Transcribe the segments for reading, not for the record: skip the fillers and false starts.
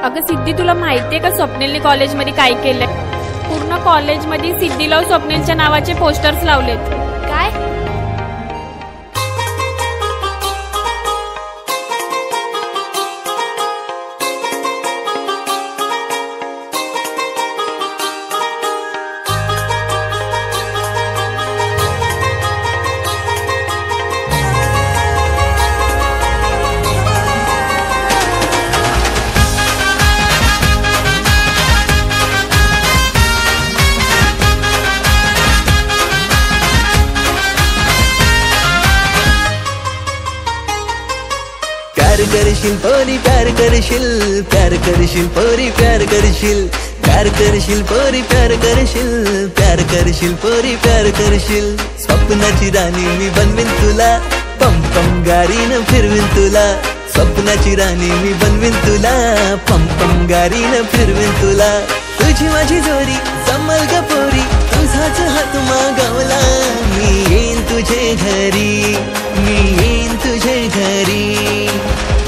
अगं सिद्धी, तुला माहितीये का स्वप्नीलने कॉलेजमध्ये काय केलंय? पूर्ण कॉलेजमध्ये सिद्धीला स्वप्नीलच्या नावाचे पोस्टर्स लावलेत. काय? प्यार करशील पोरी प्यार करशील, प्यार करशील पोरी प्यार करशील, प्यार करशील पोरी प्यार करशील, प्यार करशील पोरी प्यार करशील. स्वप्नाची राणी मी बनवीन तुला, पम पम गाडीनं फिरवीन तुला. स्वप्नाची राणी मी बनवीन तुला, पम पम गाडीनं फिरवीन तुला. तुझी माझी जोडी जमल ग पोरी, तुझाच हात मागवला. मी येईन तुझे घरी, मी येईन तुझे घरी.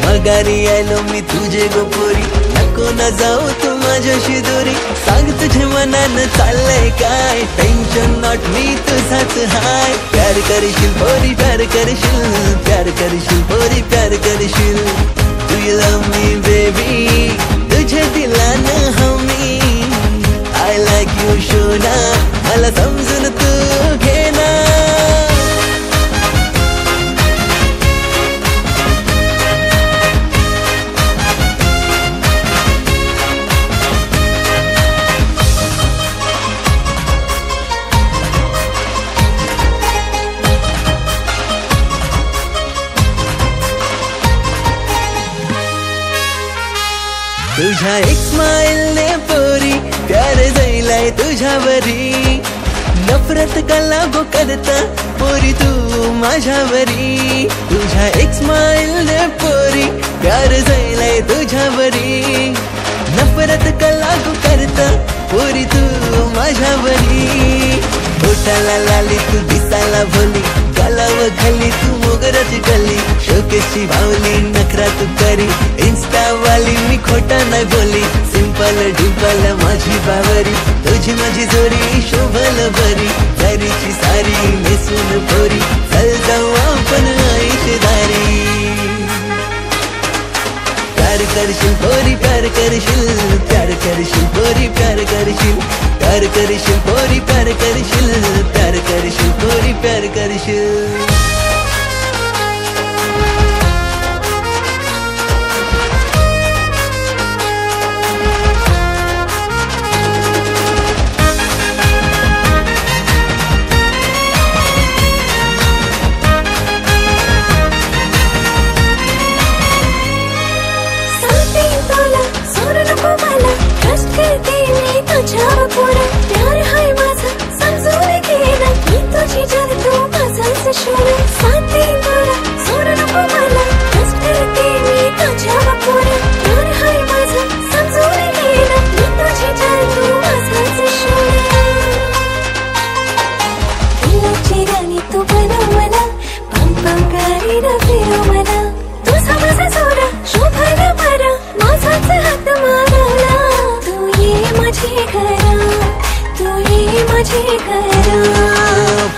मगारी आलो मी तुझे गोपोरी, नको न जाऊ तू माझ्याशी दोरी. सांग तुझे मनानं चाललंय काय, टेन्शन नॉट मी तुझाच हाय. प्यार करशील पोरी प्यार करशील, प्यार करशील पोरी प्यार करशील. Do you love me baby, तुझे दिलानं हमी. आय लाईक यू शोना, मला समजून तू घे ना. तुझ्या एक स्माइल ने पोरी प्यार जाईलाय तुझ्यावरी. नफरत का लागो करता पोरी तू माझ्यावरी. तुझ्या एक स्माइल ने पोरी प्यार जाईलाय तुझ्यावरी. नफरत का लागो करता पोरी तू माझ्यावरी. ओठाला लाली तू दिसायला भोली, गालाव खाली तू मोगराची गली. शोकेची भावली नखरा तू करी, इंस्टा वाली मी खोटा नाही बोली. सिंपल डिंपल माझी बावरी, तुझी माझी जोरी शोभल बरी. सारीची सारी नेसून पोरी, चल जाऊ आपण आईशदारी. प्यार करशील पोरी प्यार करशील, प्यार करशील पोरी प्यार करशील. प्यार करशील पोरी प्यार करशील, प्यार करशील पोरी प्यार करशील.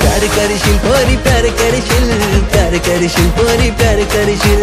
प्यार करशील पोरी प्यार करशील, प्यार करशील पोरी प्यार करशील.